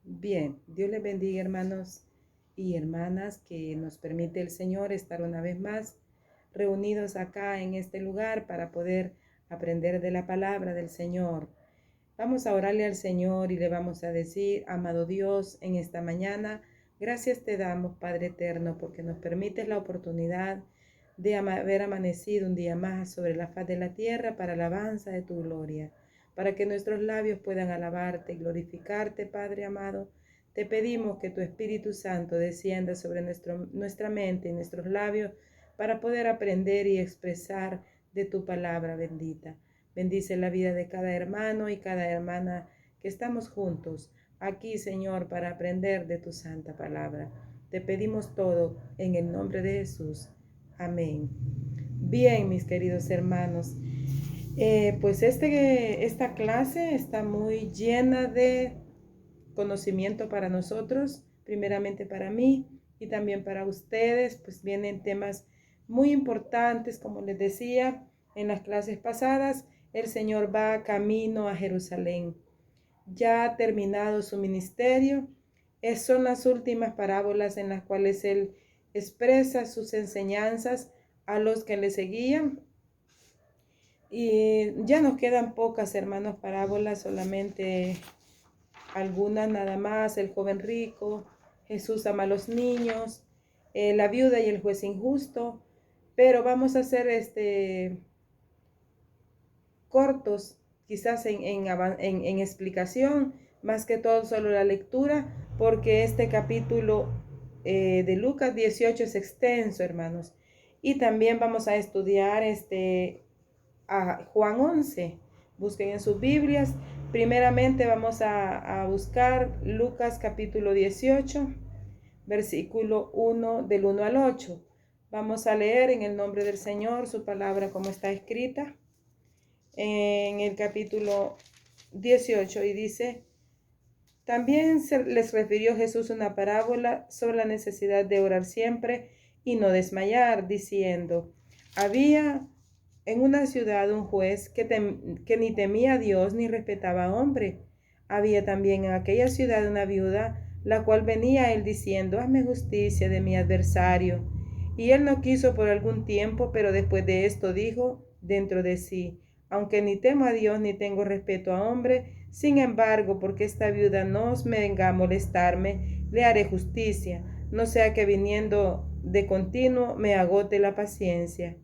Bien, Dios les bendiga, hermanos y hermanas, que nos permite el Señor estar una vez más reunidos acá en este lugar para poder aprender de la palabra del Señor. Vamos a orarle al Señor y le vamos a decir: amado Dios, en esta mañana, gracias te damos, Padre eterno, porque nos permites la oportunidad de haber amanecido un día más sobre la faz de la tierra para alabanza de tu gloria, para que nuestros labios puedan alabarte y glorificarte, Padre amado. Te pedimos que tu Espíritu Santo descienda sobre nuestra mente y nuestros labios para poder aprender y expresar de tu palabra bendita. Bendice la vida de cada hermano y cada hermana que estamos juntos aquí, Señor, para aprender de tu santa palabra. Te pedimos todo en el nombre de Jesús. Amén. Bien, mis queridos hermanos, pues esta clase está muy llena de conocimiento para nosotros, primeramente para mí y también para ustedes. Pues vienen temas muy importantes, como les decía en las clases pasadas. El Señor va camino a Jerusalén. Ya ha terminado su ministerio. Son las últimas parábolas en las cuales Él expresa sus enseñanzas a los que le seguían. Y ya nos quedan pocas, hermanos, parábolas, solamente algunas nada más: el joven rico, Jesús ama a los niños, la viuda y el juez injusto. Pero vamos a hacer cortos, quizás en explicación, más que todo solo la lectura, porque este capítulo de Lucas 18 es extenso, hermanos. Y también vamos a estudiar a Juan 11. Busquen en sus Biblias. Primeramente vamos a buscar Lucas capítulo 18, versículo 1, del 1 al 8. Vamos a leer en el nombre del Señor su palabra como está escrita en el capítulo 18, y dice: también les refirió Jesús una parábola sobre la necesidad de orar siempre y no desmayar, diciendo: había en una ciudad un juez que ni temía a Dios ni respetaba a hombre. Había también en aquella ciudad una viuda, la cual venía a él diciendo: hazme justicia de mi adversario. Y él no quiso por algún tiempo, pero después de esto dijo dentro de sí: aunque ni temo a Dios ni tengo respeto a hombre, sin embargo, porque esta viuda no me venga a molestarme, le haré justicia, no sea que viniendo de continuo me agote la paciencia.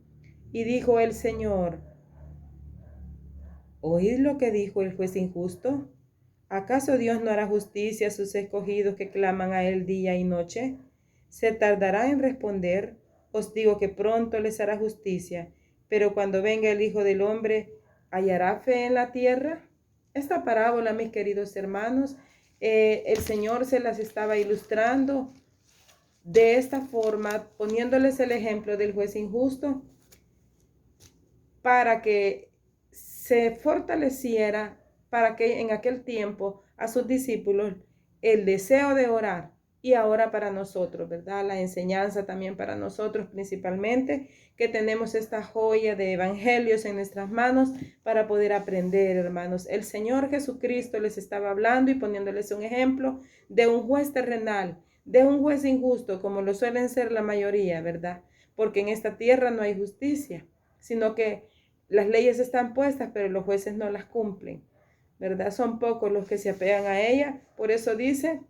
Y dijo el Señor: ¿oíd lo que dijo el juez injusto? ¿Acaso Dios no hará justicia a sus escogidos que claman a él día y noche? ¿Se tardará en responder? Os digo que pronto les hará justicia. Pero cuando venga el Hijo del Hombre, ¿hallará fe en la tierra? Esta parábola, mis queridos hermanos, el Señor se las estaba ilustrando de esta forma, poniéndoles el ejemplo del juez injusto, para que se fortaleciera, para que en aquel tiempo a sus discípulos el deseo de orar. Y ahora para nosotros, ¿verdad? La enseñanza también para nosotros, principalmente, que tenemos esta joya de evangelios en nuestras manos para poder aprender, hermanos. El Señor Jesucristo les estaba hablando y poniéndoles un ejemplo de un juez terrenal, de un juez injusto, como lo suelen ser la mayoría, ¿verdad? Porque en esta tierra no hay justicia, sino que las leyes están puestas, pero los jueces no las cumplen, ¿verdad? Son pocos los que se apegan a ella. Por eso dice,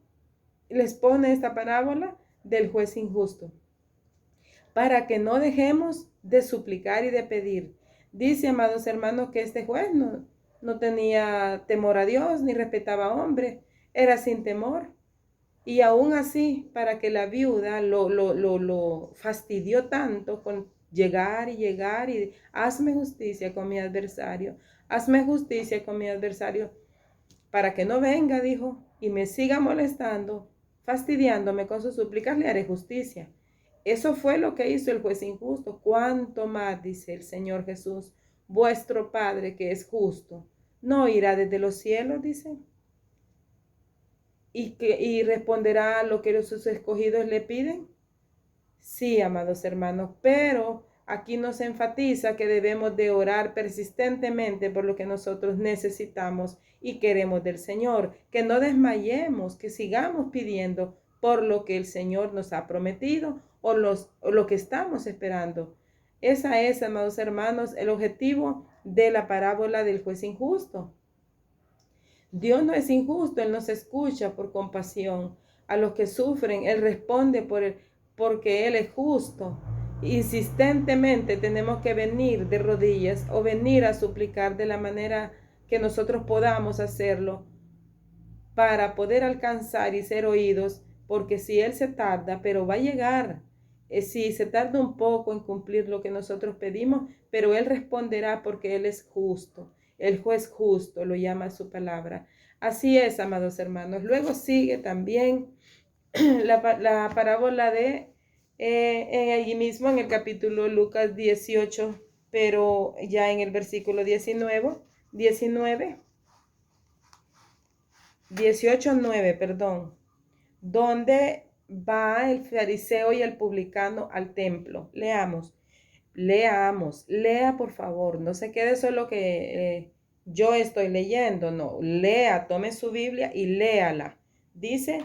les pone esta parábola del juez injusto, para que no dejemos de suplicar y de pedir. Dice, amados hermanos, que este juez no tenía temor a Dios ni respetaba a hombre, era sin temor. Y aún así, para que la viuda lo fastidió tanto con llegar y hazme justicia con mi adversario, hazme justicia con mi adversario, para que no venga, dijo, y me siga molestando, fastidiándome con sus súplicas, le haré justicia. Eso fue lo que hizo el juez injusto. Cuánto más, dice el Señor Jesús, vuestro Padre que es justo, ¿no irá desde los cielos, dice? Y responderá a lo que sus escogidos le piden? Sí, amados hermanos, pero aquí nos enfatiza que debemos de orar persistentemente por lo que nosotros necesitamos y queremos del Señor, que no desmayemos, que sigamos pidiendo por lo que el Señor nos ha prometido o lo que estamos esperando. Esa es, amados hermanos, el objetivo de la parábola del juez injusto. Dios no es injusto, Él nos escucha por compasión. A los que sufren, Él responde porque Él es justo. Insistentemente tenemos que venir de rodillas o venir a suplicar de la manera que nosotros podamos hacerlo para poder alcanzar y ser oídos, porque si Él se tarda, pero va a llegar. Si se tarda un poco en cumplir lo que nosotros pedimos, pero Él responderá porque Él es justo. El juez justo lo llama su palabra. Así es, amados hermanos. Luego sigue también la parábola de allí mismo en el capítulo Lucas 18, pero ya en el versículo 18:9, perdón, donde va el fariseo y el publicano al templo. Lea por favor, no se quede solo que yo estoy leyendo, no, lea, tome su Biblia y léala. Dice: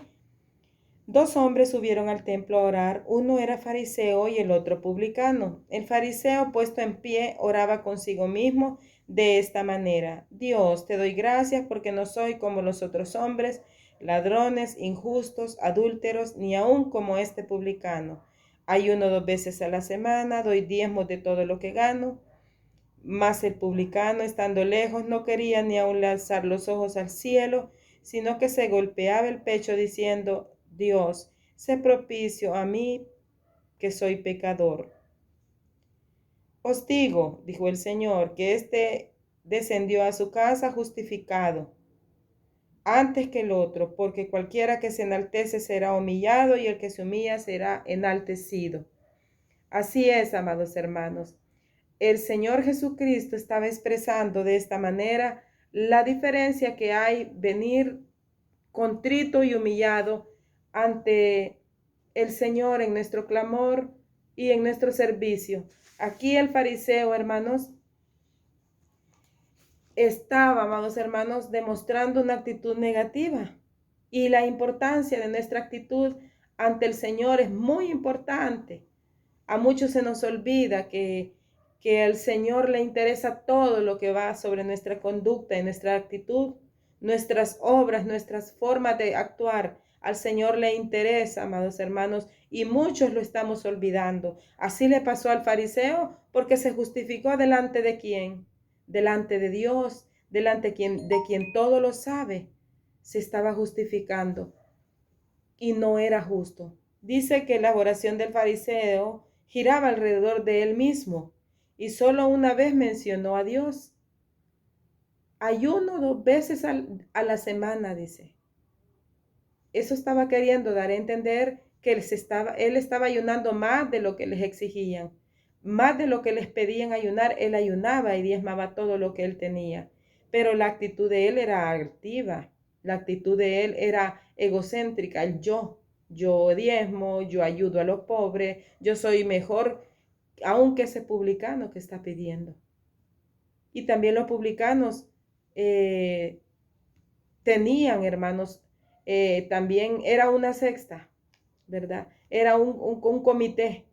2 hombres subieron al templo a orar, uno era fariseo y el otro publicano. El fariseo, puesto en pie, oraba consigo mismo de esta manera: Dios, te doy gracias porque no soy como los otros hombres, ladrones, injustos, adúlteros, ni aun como este publicano. Ayuno 2 veces a la semana, doy diezmos de todo lo que gano. Mas el publicano, estando lejos, no quería ni aun alzar los ojos al cielo, sino que se golpeaba el pecho diciendo: Dios, sé propicio a mí, que soy pecador. Os digo, dijo el Señor, que éste descendió a su casa justificado antes que el otro, porque cualquiera que se enaltece será humillado y el que se humilla será enaltecido. Así es, amados hermanos. El Señor Jesucristo estaba expresando de esta manera la diferencia que hay venir contrito y humillado ante el Señor en nuestro clamor y en nuestro servicio. Aquí el fariseo, hermanos, estaba, amados hermanos, demostrando una actitud negativa. Y la importancia de nuestra actitud ante el Señor es muy importante. A muchos se nos olvida que al Señor le interesa todo lo que va sobre nuestra conducta y nuestra actitud, nuestras obras, nuestras formas de actuar. Al Señor le interesa, amados hermanos, y muchos lo estamos olvidando. Así le pasó al fariseo, porque se justificó delante de quién, delante de Dios, delante de quien todo lo sabe. Se estaba justificando y no era justo. Dice que la oración del fariseo giraba alrededor de él mismo y solo una vez mencionó a Dios. Ayuno 2 veces a la semana, dice. Eso estaba queriendo dar a entender que él estaba ayunando más de lo que les exigían, más de lo que les pedían ayunar. Él ayunaba y diezmaba todo lo que él tenía, pero la actitud de él era altiva, la actitud de él era egocéntrica, el yo diezmo, yo ayudo a los pobres, yo soy mejor aunque ese publicano que está pidiendo. Y también los publicanos tenían, hermanos, también era una secta, ¿verdad? Era un comité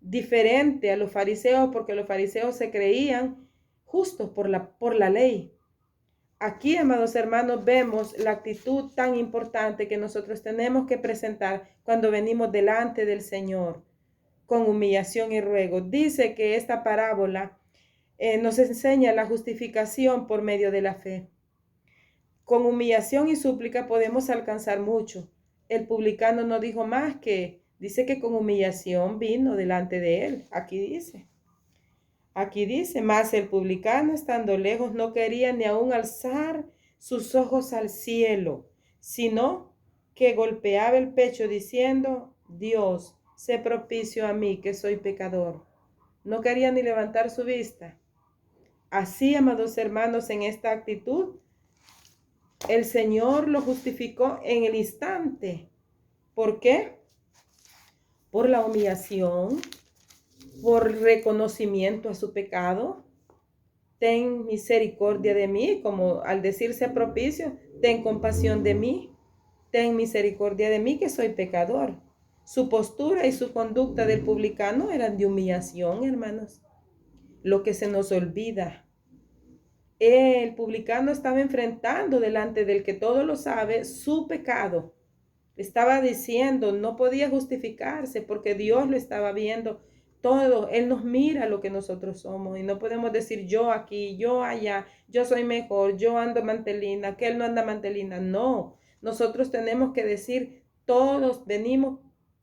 diferente a los fariseos, porque los fariseos se creían justos por la ley. Aquí, amados hermanos, vemos la actitud tan importante que nosotros tenemos que presentar cuando venimos delante del Señor con humillación y ruego. Dice que esta parábola nos enseña la justificación por medio de la fe. Con humillación y súplica podemos alcanzar mucho. El publicano no dijo más que, dice que con humillación vino delante de él. Aquí dice, mas el publicano, estando lejos, no quería ni aun alzar sus ojos al cielo, sino que golpeaba el pecho diciendo: Dios, sé propicio a mí, que soy pecador. No quería ni levantar su vista. Así, amados hermanos, en esta actitud, el Señor lo justificó en el instante. ¿Por qué? Por la humillación, por reconocimiento a su pecado. Ten misericordia de mí, como al decirse propicio, ten compasión de mí, ten misericordia de mí que soy pecador. Su postura y su conducta del publicano eran de humillación, hermanos. Lo que se nos olvida. El publicano estaba enfrentando delante del que todo lo sabe su pecado. Estaba diciendo, no podía justificarse porque Dios lo estaba viendo todo. Él nos mira lo que nosotros somos y no podemos decir yo aquí, yo allá, yo soy mejor, yo ando mantelina, que él no anda mantelina. No, nosotros tenemos que decir, todos venimos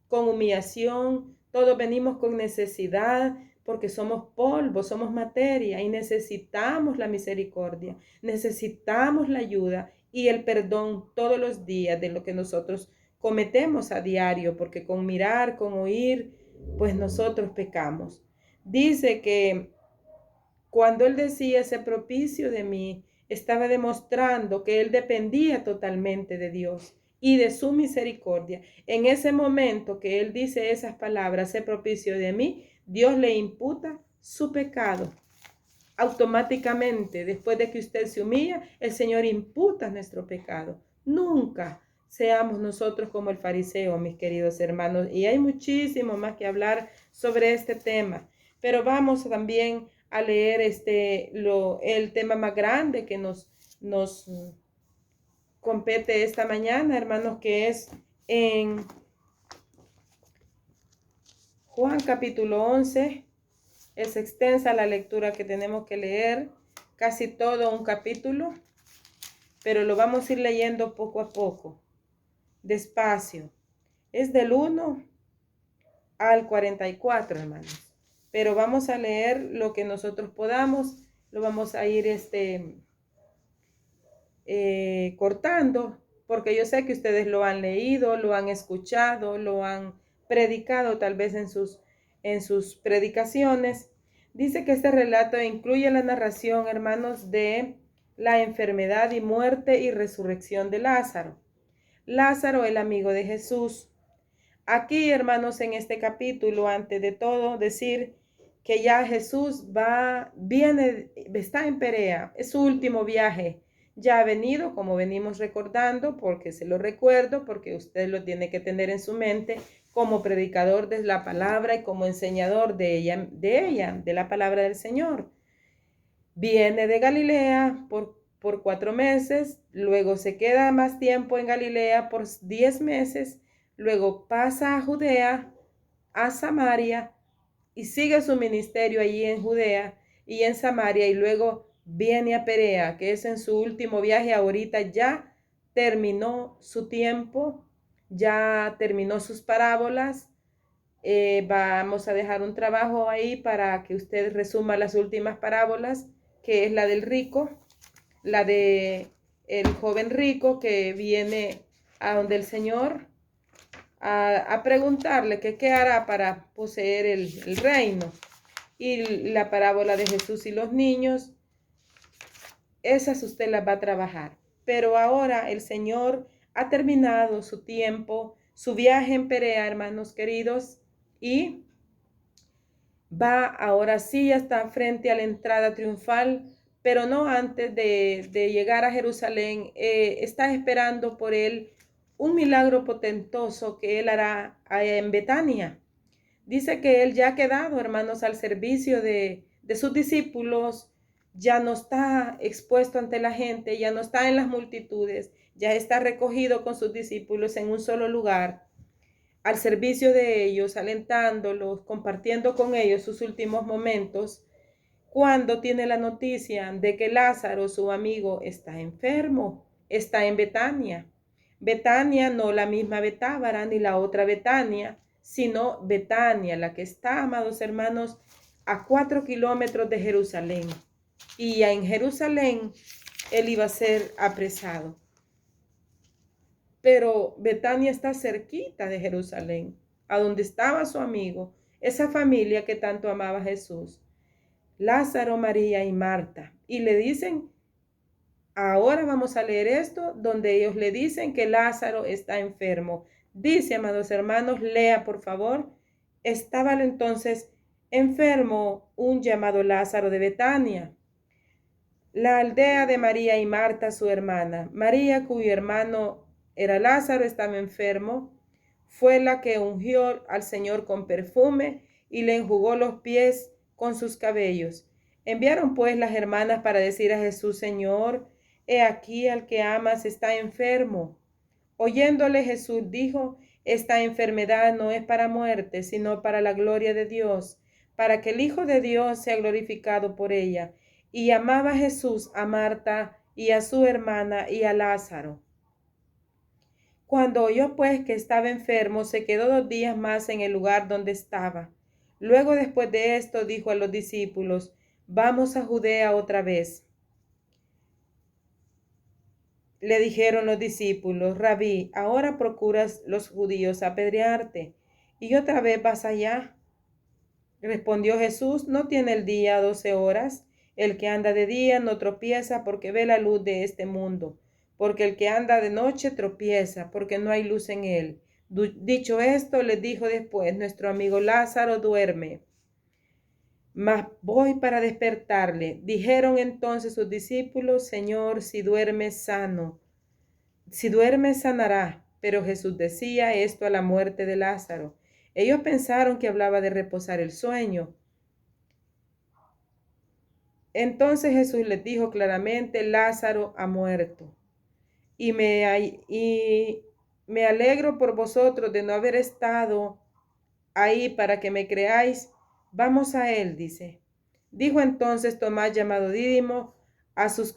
con humillación, todos venimos con necesidad, porque somos polvo, somos materia y necesitamos la misericordia, necesitamos la ayuda y el perdón todos los días de lo que nosotros cometemos a diario, porque con mirar, con oír, pues nosotros pecamos. Dice que cuando él decía ese propicio de mí, estaba demostrando que él dependía totalmente de Dios y de su misericordia. En ese momento que él dice esas palabras, ese propicio de mí, Dios le imputa su pecado. Automáticamente, después de que usted se humilla, el Señor imputa nuestro pecado. Nunca seamos nosotros como el fariseo, mis queridos hermanos. Y hay muchísimo más que hablar sobre este tema. Pero vamos también a leer el tema más grande que nos compete esta mañana, hermanos, que es en Juan capítulo 11. Es extensa la lectura que tenemos que leer, casi todo un capítulo, pero lo vamos a ir leyendo poco a poco, despacio. Es del 1 al 44, hermanos. Pero vamos a leer lo que nosotros podamos, lo vamos a ir cortando, porque yo sé que ustedes lo han leído, lo han escuchado, lo han predicado tal vez en sus predicaciones. Dice que este relato incluye la narración, hermanos, de la enfermedad y muerte y resurrección de Lázaro. Lázaro, el amigo de Jesús. Aquí, hermanos, en este capítulo, antes de todo, decir que ya Jesús está en Perea, es su último viaje. Ya ha venido, como venimos recordando, porque se lo recuerdo, porque usted lo tiene que tener en su mente como predicador de la palabra y como enseñador de la palabra del Señor. Viene de Galilea por 4 meses, luego se queda más tiempo en Galilea por 10 meses, luego pasa a Judea, a Samaria, y sigue su ministerio allí en Judea y en Samaria, y luego viene a Perea, que es en su último viaje. Ahorita ya terminó su tiempo, ya terminó sus parábolas. Vamos a dejar un trabajo ahí para que usted resuma las últimas parábolas, que es la del rico, la de el joven rico que viene a donde el Señor a preguntarle que qué hará para poseer el reino, y la parábola de Jesús y los niños. Esas usted las va a trabajar. Pero ahora el Señor ha terminado su tiempo, su viaje en Perea, hermanos queridos, y va ahora sí hasta frente a la entrada triunfal, pero no antes de llegar a Jerusalén. Está esperando por él un milagro potentoso que él hará en Betania. Dice que él ya ha quedado, hermanos, al servicio de sus discípulos, ya no está expuesto ante la gente, ya no está en las multitudes, ya está recogido con sus discípulos en un solo lugar, al servicio de ellos, alentándolos, compartiendo con ellos sus últimos momentos, cuando tiene la noticia de que Lázaro, su amigo, está enfermo, está en Betania. Betania, no la misma Betábara ni la otra Betania, sino Betania, la que está, amados hermanos, a 4 kilómetros de Jerusalén. Y en Jerusalén él iba a ser apresado. Pero Betania está cerquita de Jerusalén, a donde estaba su amigo, esa familia que tanto amaba a Jesús, Lázaro, María y Marta. Y le dicen, ahora vamos a leer esto, donde ellos le dicen que Lázaro está enfermo. Dice, amados hermanos, lea por favor. Estaba entonces enfermo un llamado Lázaro de Betania, la aldea de María y Marta, su hermana. María, cuyo hermano era Lázaro, estaba enfermo. Fue la que ungió al Señor con perfume y le enjugó los pies con sus cabellos. Enviaron pues las hermanas para decir a Jesús: Señor, he aquí al que amas está enfermo. Oyéndole Jesús dijo: esta enfermedad no es para muerte, sino para la gloria de Dios, para que el Hijo de Dios sea glorificado por ella. Y amaba Jesús a Marta y a su hermana y a Lázaro. Cuando oyó pues que estaba enfermo, se quedó 2 días más en el lugar donde estaba. Luego, después de esto, dijo a los discípulos: vamos a Judea otra vez. Le dijeron los discípulos: Rabí, ahora procuras los judíos apedrearte, y otra vez vas allá. Respondió Jesús: ¿no tiene el día 12 horas? El que anda de día no tropieza porque ve la luz de este mundo, porque el que anda de noche tropieza porque no hay luz en él. Dicho esto, les dijo después: nuestro amigo Lázaro duerme, mas voy para despertarle. Dijeron entonces sus discípulos: Señor, si duerme sanará. Pero Jesús decía esto a la muerte de Lázaro. Ellos pensaron que hablaba de reposar el sueño. Entonces Jesús les dijo claramente: Lázaro ha muerto. Y me alegro por vosotros de no haber estado ahí para que me creáis. Vamos a él, dice. Dijo entonces Tomás, llamado Dídimo, a sus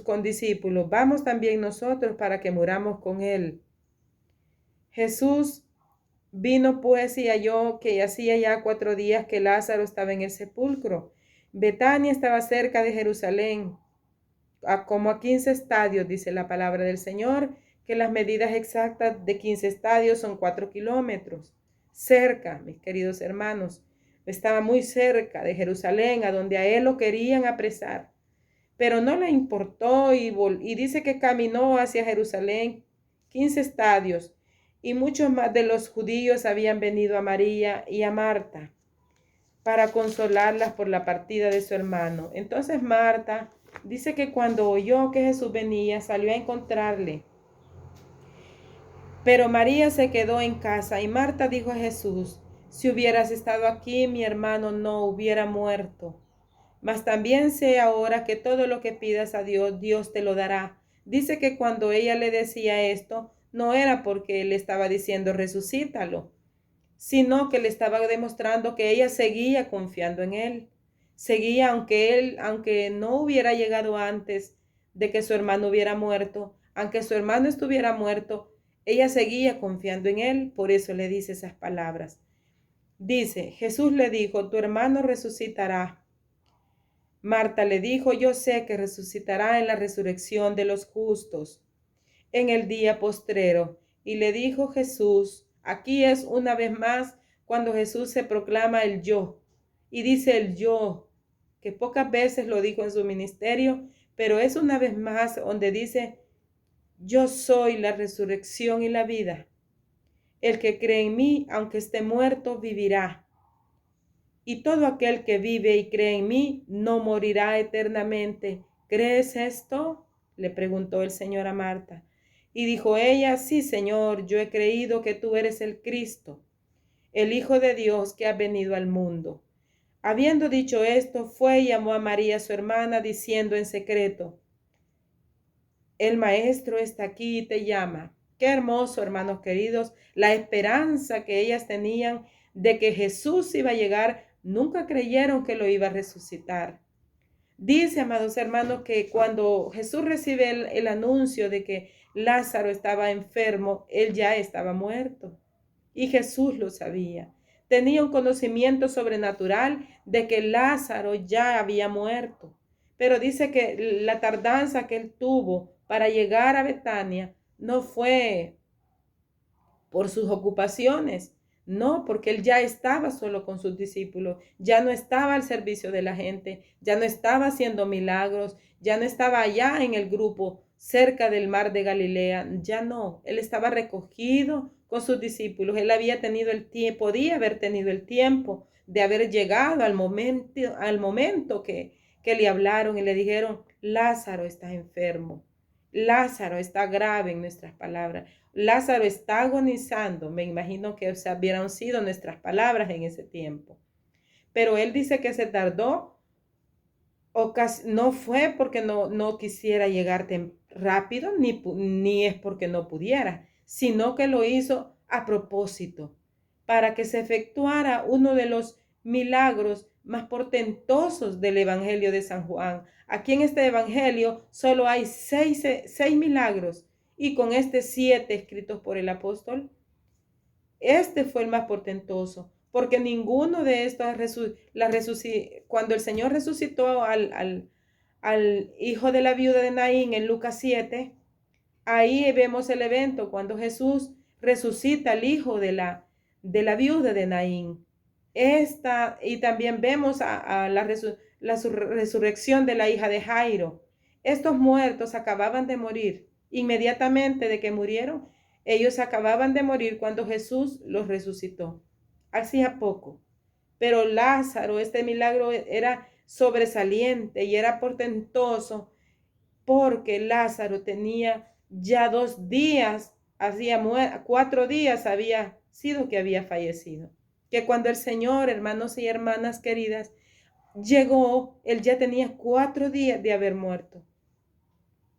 condiscípulos: vamos también nosotros para que muramos con él. Jesús vino pues y halló que hacía ya 4 días que Lázaro estaba en el sepulcro. Betania estaba cerca de Jerusalén, como a 15 estadios, dice la palabra del Señor, que las medidas exactas de 15 estadios son 4 kilómetros. Cerca, mis queridos hermanos, estaba muy cerca de Jerusalén, a donde a él lo querían apresar. Pero no le importó y dice que caminó hacia Jerusalén 15 estadios, y muchos más de los judíos habían venido a María y a Marta para consolarlas por la partida de su hermano. Entonces Marta dice que cuando oyó que Jesús venía, salió a encontrarle. Pero María se quedó en casa, y Marta dijo a Jesús: si hubieras estado aquí, mi hermano no hubiera muerto. Mas también sé ahora que todo lo que pidas a Dios, Dios te lo dará. Dice que cuando ella le decía esto, no era porque él estaba diciendo resucítalo, sino que le estaba demostrando que ella seguía confiando en él. Seguía, aunque no hubiera llegado antes de que su hermano hubiera muerto, aunque su hermano estuviera muerto, ella seguía confiando en él. Por eso le dice esas palabras. Dice, Jesús le dijo: tu hermano resucitará. Marta le dijo: yo sé que resucitará en la resurrección de los justos en el día postrero. Y le dijo Jesús, aquí es una vez más cuando Jesús se proclama el yo, y dice el yo, que pocas veces lo dijo en su ministerio, pero es una vez más donde dice: yo soy la resurrección y la vida. El que cree en mí, aunque esté muerto, vivirá. Y todo aquel que vive y cree en mí no morirá eternamente. ¿Crees esto?, le preguntó el Señor a Marta. Y dijo ella: sí, Señor, yo he creído que tú eres el Cristo, el Hijo de Dios, que ha venido al mundo. Habiendo dicho esto, fue y llamó a María su hermana, diciendo en secreto: el Maestro está aquí y te llama. Qué hermoso, hermanos queridos, la esperanza que ellas tenían de que Jesús iba a llegar. Nunca creyeron que lo iba a resucitar. Dice, amados hermanos, que cuando Jesús recibe el anuncio de que Lázaro estaba enfermo, él ya estaba muerto. Y Jesús lo sabía. Tenía un conocimiento sobrenatural de que Lázaro ya había muerto. Pero dice que la tardanza que él tuvo para llegar a Betania no fue por sus ocupaciones, no, porque él ya estaba solo con sus discípulos, ya no estaba al servicio de la gente, ya no estaba haciendo milagros, ya no estaba allá en el grupo cerca del mar de Galilea, ya no, él estaba recogido con sus discípulos. Él había tenido el tiempo, podía haber tenido el tiempo de haber llegado al momento que le hablaron y le dijeron, Lázaro está enfermo, Lázaro está grave en nuestras palabras, Lázaro está agonizando. Me imagino que hubieran sido nuestras palabras en ese tiempo. Pero él dice que se tardó, no fue porque no quisiera llegar rápido, ni es porque no pudiera, sino que lo hizo a propósito, para que se efectuara uno de los milagros más portentosos del Evangelio de San Juan. Aquí en este Evangelio solo hay seis milagros, y con 7 escritos por el apóstol. Este fue el más portentoso, porque ninguno de estos cuando el Señor resucitó al hijo de la viuda de Naín en Lucas 7, ahí vemos el evento cuando Jesús resucita al hijo de la viuda de Naín. Y también vemos a la resurrección de la hija de Jairo. Estos muertos acababan de morir. Inmediatamente de que murieron, ellos acababan de morir cuando Jesús los resucitó. Hacía poco. Pero Lázaro, este milagro era sobresaliente y era portentoso, porque Lázaro tenía ya 2 días, 4 días había sido que había fallecido. Que cuando el Señor, hermanos y hermanas queridas, llegó, él ya tenía 4 días de haber muerto.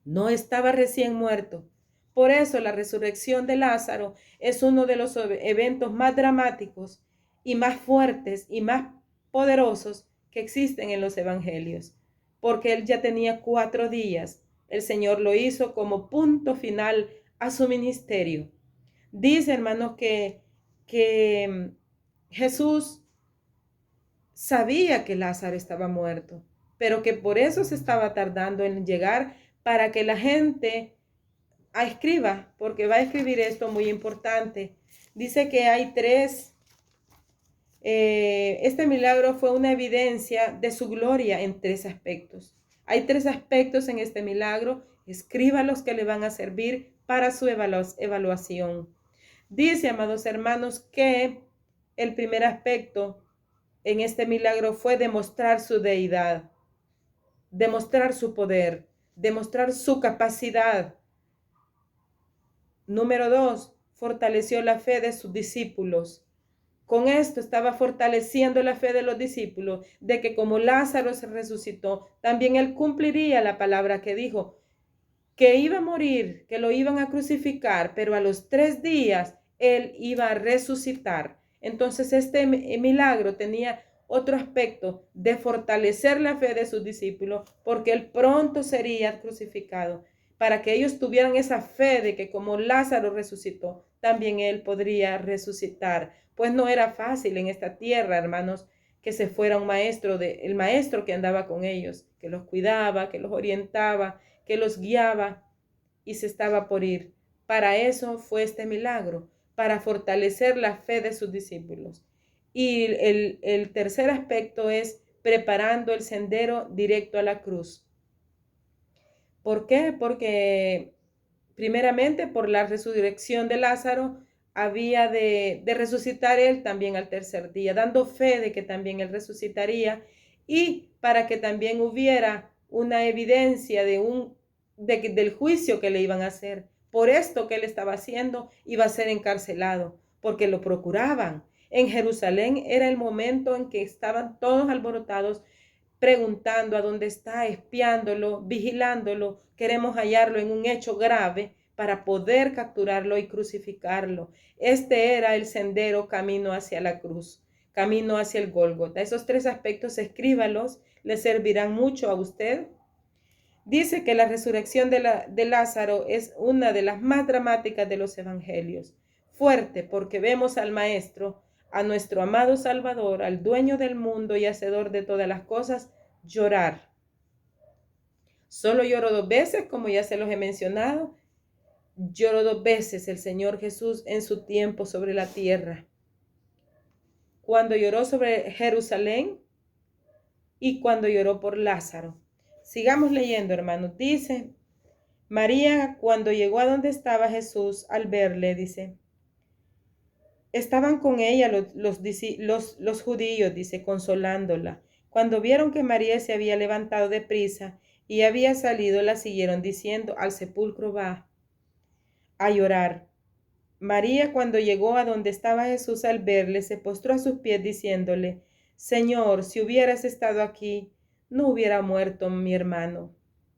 No estaba recién muerto. Por eso la resurrección de Lázaro es uno de los eventos más dramáticos y más fuertes y más poderosos que existen en los evangelios, porque él ya tenía 4 días. El Señor lo hizo como punto final a su ministerio. Dice, hermanos, que Jesús sabía que Lázaro estaba muerto, pero que por eso se estaba tardando en llegar, para que la gente escriba, porque va a escribir esto muy importante. Dice que hay 3. Este milagro fue una evidencia de su gloria en 3 aspectos. Hay 3 aspectos en este milagro. Escríbalos, que le van a servir para su evaluación. Dice, amados hermanos, que el primer aspecto en este milagro fue demostrar su deidad, demostrar su poder, demostrar su capacidad. Número 2, fortaleció la fe de sus discípulos. Con esto estaba fortaleciendo la fe de los discípulos, de que como Lázaro se resucitó, también él cumpliría la palabra que dijo, que iba a morir, que lo iban a crucificar, pero a los 3 días él iba a resucitar. Entonces este milagro tenía otro aspecto de fortalecer la fe de sus discípulos, porque él pronto sería crucificado, para que ellos tuvieran esa fe de que como Lázaro resucitó, también él podría resucitar. Pues no era fácil en esta tierra, hermanos, que se fuera el maestro que andaba con ellos, que los cuidaba, que los orientaba, que los guiaba, y se estaba por ir. Para eso fue este milagro, para fortalecer la fe de sus discípulos. Y el tercer aspecto es preparando el sendero directo a la cruz. ¿Por qué? Porque primeramente por la resurrección de Lázaro había de resucitar él también al 3er día, dando fe de que también él resucitaría, y para que también hubiera una evidencia del juicio que le iban a hacer. Por esto que él estaba haciendo, iba a ser encarcelado, porque lo procuraban. En Jerusalén era el momento en que estaban todos alborotados, preguntando a dónde está, espiándolo, vigilándolo. Queremos hallarlo en un hecho grave para poder capturarlo y crucificarlo. Este era el sendero camino hacia la cruz, camino hacia el Gólgota. Esos 3 aspectos, escríbalos, le servirán mucho a usted. Dice que la resurrección de Lázaro es una de las más dramáticas de los evangelios. Fuerte, porque vemos al Maestro, a nuestro amado Salvador, al dueño del mundo y hacedor de todas las cosas, llorar. Solo lloró 2 veces, como ya se los he mencionado. Lloró 2 veces el Señor Jesús en su tiempo sobre la tierra. Cuando lloró sobre Jerusalén y cuando lloró por Lázaro. Sigamos leyendo, hermanos. Dice, María, cuando llegó a donde estaba Jesús, al verle, dice, Estaban con ella los judíos, dice, consolándola. Cuando vieron que María se había levantado de prisa y había salido, la siguieron diciendo, al sepulcro va a llorar. María, cuando llegó a donde estaba Jesús, al verle, se postró a sus pies diciéndole, Señor, si hubieras estado aquí, no hubiera muerto mi hermano.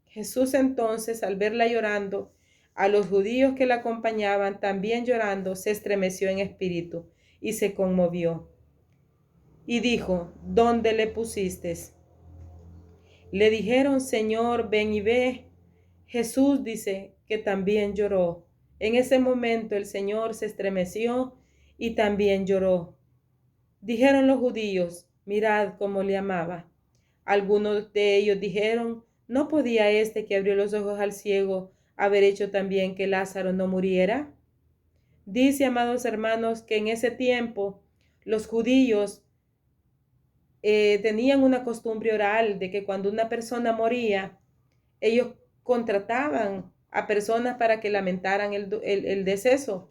Jesús entonces, al verla llorando, a los judíos que la acompañaban también llorando, se estremeció en espíritu y se conmovió. Y dijo, ¿dónde le pusiste? Le dijeron, Señor, ven y ve. Jesús dice que también lloró. En ese momento el Señor se estremeció y también lloró. Dijeron los judíos, mirad cómo le amaba. Algunos de ellos dijeron, ¿no podía este que abrió los ojos al ciego haber hecho también que Lázaro no muriera? Dice, amados hermanos, que en ese tiempo los judíos tenían una costumbre oral de que cuando una persona moría, ellos contrataban a personas para que lamentaran el deceso,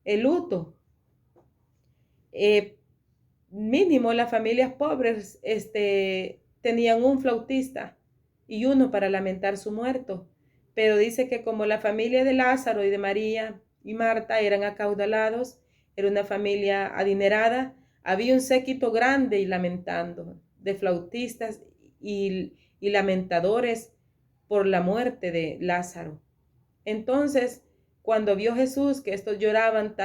el luto. Mínimo las familias pobres tenían un flautista y uno para lamentar su muerto. Pero dice que como la familia de Lázaro y de María y Marta eran acaudalados, era una familia adinerada, había un séquito grande y lamentando de flautistas y lamentadores por la muerte de Lázaro. Entonces, cuando vio Jesús que estos lloraban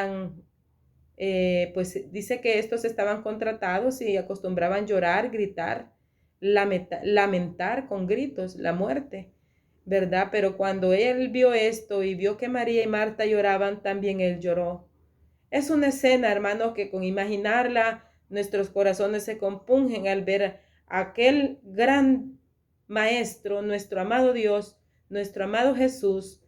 pues dice que estos estaban contratados y acostumbraban llorar, gritar, lamentar con gritos la muerte, ¿verdad? Pero cuando él vio esto y vio que María y Marta lloraban, también él lloró. Es una escena, hermano, que con imaginarla nuestros corazones se compungen al ver a aquel gran maestro, nuestro amado Dios, nuestro amado Jesús,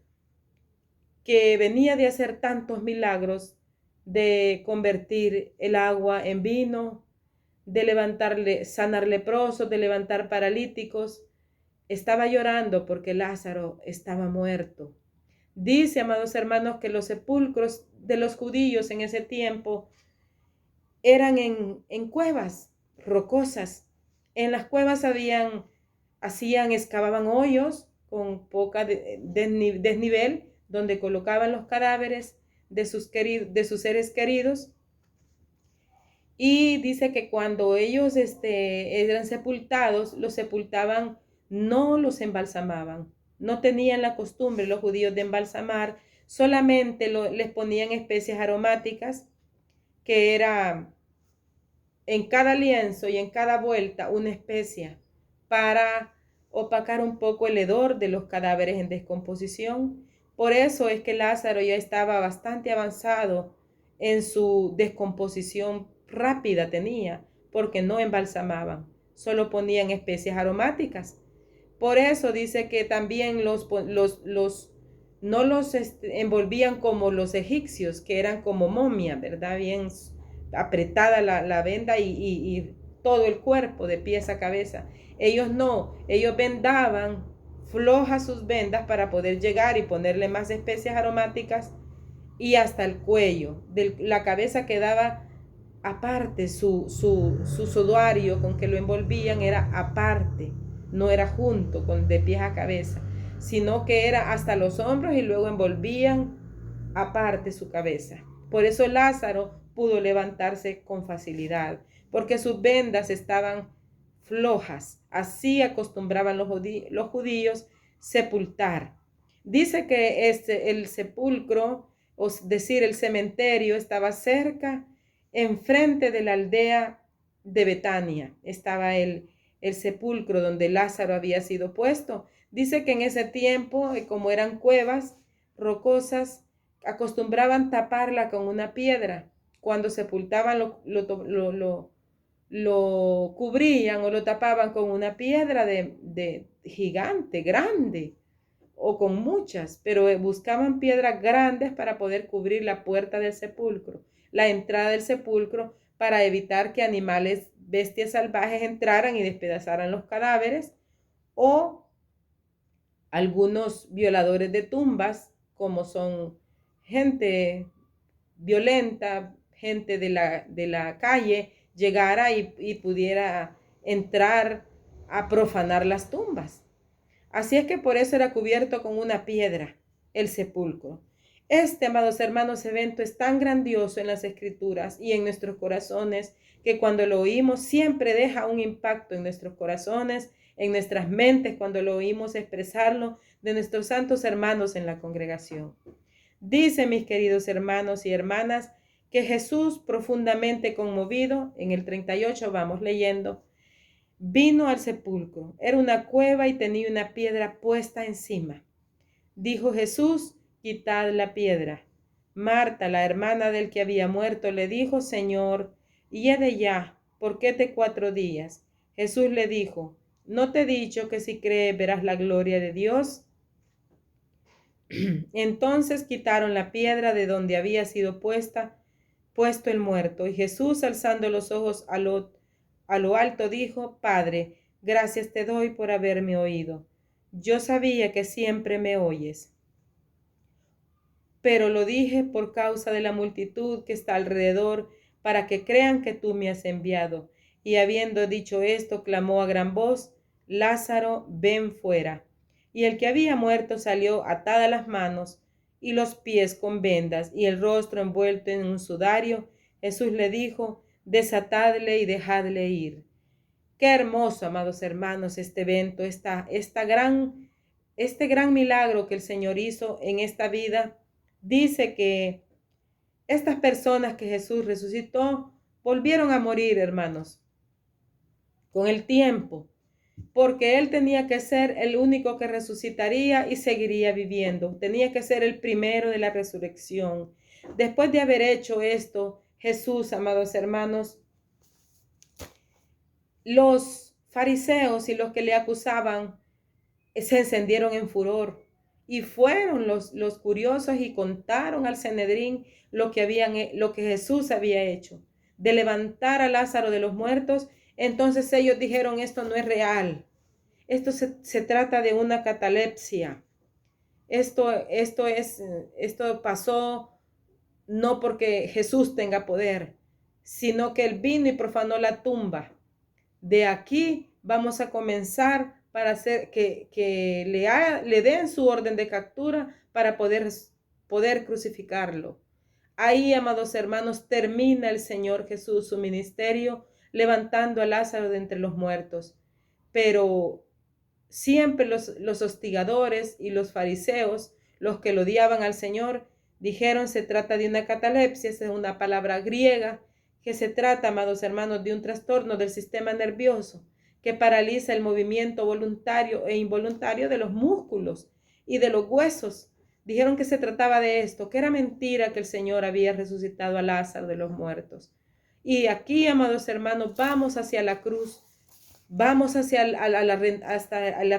que venía de hacer tantos milagros, de convertir el agua en vino, de sanar leprosos, de levantar paralíticos. Estaba llorando porque Lázaro estaba muerto. Dice, amados hermanos, que los sepulcros de los judíos en ese tiempo eran en cuevas rocosas. En las cuevas excavaban hoyos con poca desnivel, donde colocaban los cadáveres de sus seres queridos. Y dice que cuando ellos eran sepultados, los sepultaban, no los embalsamaban. No tenían la costumbre los judíos de embalsamar, solamente les ponían especias aromáticas, que era en cada lienzo y en cada vuelta una especia para opacar un poco el hedor de los cadáveres en descomposición. Por eso es que Lázaro ya estaba bastante avanzado en su descomposición rápida tenía, porque no embalsamaban, solo ponían especias aromáticas. Por eso dice que también no los envolvían como los egipcios, que eran como momia, ¿verdad? Bien apretada la venda y todo el cuerpo de pies a cabeza. Ellos no, ellos vendaban flojas sus vendas para poder llegar y ponerle más especias aromáticas y hasta el cuello. De la cabeza quedaba aparte, su sudario con que lo envolvían era aparte, no era junto con de pies a cabeza, sino que era hasta los hombros y luego envolvían aparte su cabeza. Por eso Lázaro pudo levantarse con facilidad, porque sus vendas estaban flojas. Así acostumbraban los judíos sepultar. Dice que el sepulcro, o decir, el cementerio, estaba cerca, enfrente de la aldea de Betania. Estaba el sepulcro donde Lázaro había sido puesto. Dice que en ese tiempo, como eran cuevas rocosas, acostumbraban taparla con una piedra. Cuando sepultaban lo cubrían o lo tapaban con una piedra de gigante, grande, o con muchas, pero buscaban piedras grandes para poder cubrir la puerta del sepulcro, la entrada del sepulcro, para evitar que animales, bestias salvajes entraran y despedazaran los cadáveres, o algunos violadores de tumbas, como son gente violenta, gente de la calle llegara y pudiera entrar a profanar las tumbas. Así es que por eso era cubierto con una piedra el sepulcro. Amados hermanos, evento es tan grandioso en las Escrituras y en nuestros corazones que cuando lo oímos siempre deja un impacto en nuestros corazones, en nuestras mentes, cuando lo oímos expresarlo de nuestros santos hermanos en la congregación. Dice, mis queridos hermanos y hermanas, que Jesús, profundamente conmovido, en el 38 vamos leyendo, vino al sepulcro. Era una cueva y tenía una piedra puesta encima. Dijo Jesús: quitad la piedra. Marta, la hermana del que había muerto, le dijo: Señor, hiede ya, porque de 4 días. Jesús le dijo: ¿no te he dicho que si crees verás la gloria de Dios? Entonces quitaron la piedra de donde había sido puesto el muerto, y Jesús, alzando los ojos a lo alto, dijo: Padre, gracias te doy por haberme oído. Yo sabía que siempre me oyes, pero lo dije por causa de la multitud que está alrededor, para que crean que tú me has enviado. Y habiendo dicho esto, clamó a gran voz: Lázaro, ven fuera. Y el que había muerto salió, atadas las manos y los pies con vendas, y el rostro envuelto en un sudario. Jesús le dijo: desatadle y dejadle ir. Qué hermoso, amados hermanos, este evento, este gran milagro que el Señor hizo en esta vida. Dice que estas personas que Jesús resucitó volvieron a morir, hermanos, con el tiempo, porque Él tenía que ser el único que resucitaría y seguiría viviendo. Tenía que ser el primero de la resurrección. Después de haber hecho esto, Jesús, amados hermanos, los fariseos y los que le acusaban se encendieron en furor y fueron los curiosos y contaron al Sanedrín lo que Jesús había hecho, de levantar a Lázaro de los muertos. Entonces ellos dijeron: esto no es real, esto se trata de una catalepsia, esto pasó no porque Jesús tenga poder, sino que Él vino y profanó la tumba. De aquí vamos a comenzar para hacer que le den su orden de captura para poder crucificarlo. Ahí, amados hermanos, termina el Señor Jesús su ministerio levantando a Lázaro de entre los muertos. Pero siempre los hostigadores y los fariseos, los que lo odiaban al Señor, dijeron: se trata de una catalepsia. Esa es una palabra griega que se trata, amados hermanos, de un trastorno del sistema nervioso que paraliza el movimiento voluntario e involuntario de los músculos y de los huesos. Dijeron que se trataba de esto, que era mentira que el Señor había resucitado a Lázaro de los muertos. Y aquí, amados hermanos, vamos hacia la cruz, vamos hacia la